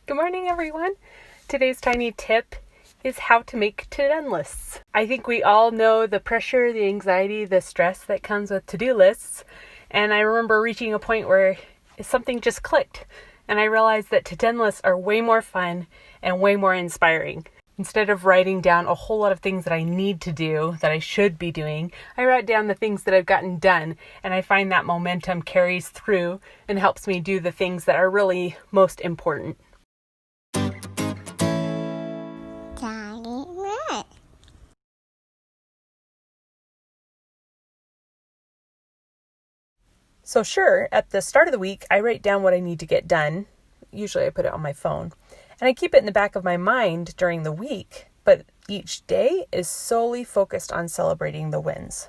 Good morning, everyone. Today's tiny tip is how to make to-do lists. I think we all know the pressure, the anxiety, the stress that comes with to-do lists. And I remember reaching a point where something just clicked. And I realized that to-do lists are way more fun and way more inspiring. Instead of writing down a whole lot of things that I need to do, that I should be doing, I write down the things that I've gotten done. And I find that momentum carries through and helps me do the things that are really most important. So sure, at the start of the week, I write down what I need to get done. Usually I put it on my phone. And I keep it in the back of my mind during the week. But each day is solely focused on celebrating the wins.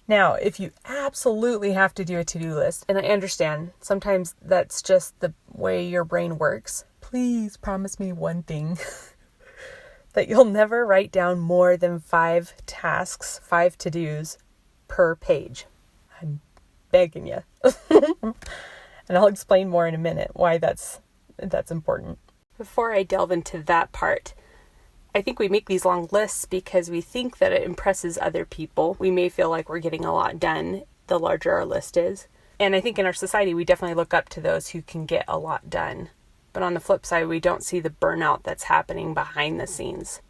Now, if you absolutely have to do a to-do list, and I understand, sometimes that's just the way your brain works, please promise me one thing. That you'll never write down more than 5 tasks, 5 to-dos per page. I'm begging you. And I'll explain more in a minute why that's important. Before I delve into that part, I think we make these long lists because we think that it impresses other people. We may feel like we're getting a lot done the larger our list is. And I think in our society, we definitely look up to those who can get a lot done. But on the flip side, we don't see the burnout that's happening behind the scenes.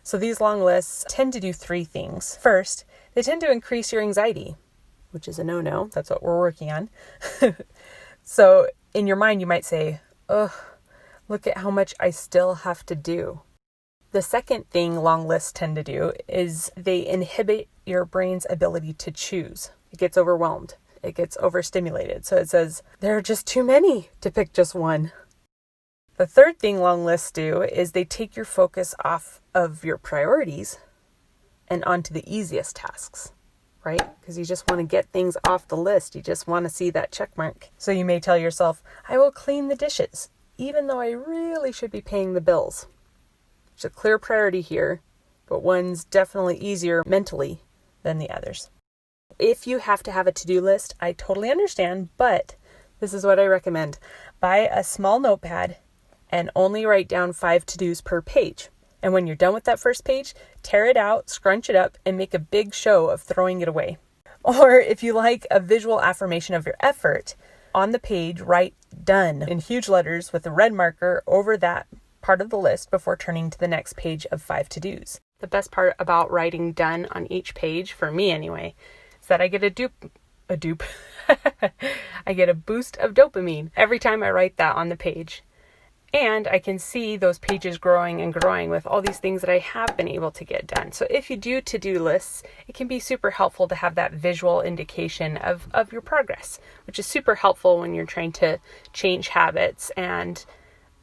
So these long lists tend to do 3 things. First, they tend to increase your anxiety, which is a no-no. That's what we're working on. So in your mind, you might say, ugh, look at how much I still have to do. The second thing long lists tend to do is they inhibit your brain's ability to choose. It gets overwhelmed. It gets overstimulated. So it says, there are just too many to pick just one. The third thing long lists do is they take your focus off of your priorities and onto the easiest tasks, right? Because you just want to get things off the list. You just want to see that check mark. So you may tell yourself, I will clean the dishes, even though I really should be paying the bills. There's a clear priority here, but one's definitely easier mentally than the others. If you have to have a to-do list, I totally understand, but this is what I recommend. Buy a small notepad and only write down 5 to-dos per page. And when you're done with that first page, tear it out, scrunch it up, and make a big show of throwing it away. Or if you like a visual affirmation of your effort, on the page, write done in huge letters with a red marker over that part of the list before turning to the next page of 5 to-dos. The best part about writing done on each page, for me anyway, is that I get I get a boost of dopamine every time I write that on the page. And I can see those pages growing and growing with all these things that I have been able to get done. So if you do to-do lists, it can be super helpful to have that visual indication of your progress, which is super helpful when you're trying to change habits and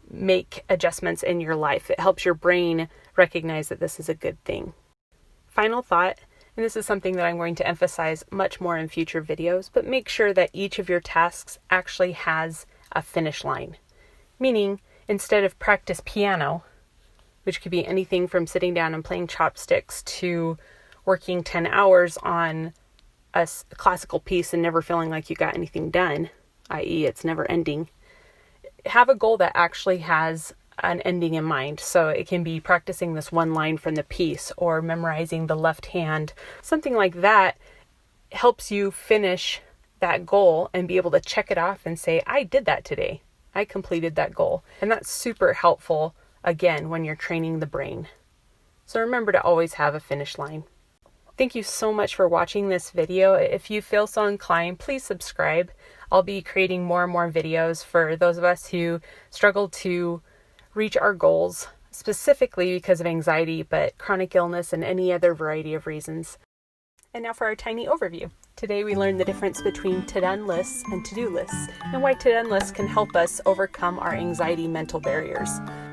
make adjustments in your life. It helps your brain recognize that this is a good thing. Final thought, and this is something that I'm going to emphasize much more in future videos, but make sure that each of your tasks actually has a finish line. Meaning, instead of practice piano, which could be anything from sitting down and playing chopsticks to working 10 hours on a classical piece and never feeling like you got anything done, i.e. it's never ending, have a goal that actually has an ending in mind. So it can be practicing this one line from the piece or memorizing the left hand. Something like that helps you finish that goal and be able to check it off and say, I did that today. I completed that goal. And that's super helpful, again, when you're training the brain. So remember to always have a finish line. Thank you so much for watching this video. If you feel so inclined, please subscribe. I'll be creating more and more videos for those of us who struggle to reach our goals, specifically because of anxiety, but chronic illness and any other variety of reasons. And now for our tiny overview. Today we learned the difference between to-do lists and to-do lists, and why to-do lists can help us overcome our anxiety mental barriers.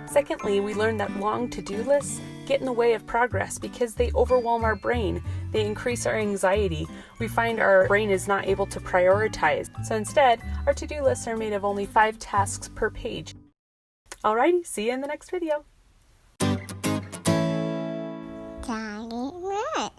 Secondly, we learned that long to-do lists get in the way of progress because they overwhelm our brain. They increase our anxiety. We find our brain is not able to prioritize. So instead, our to-do lists are made of only 5 tasks per page. Alrighty, see you in the next video. Got it right.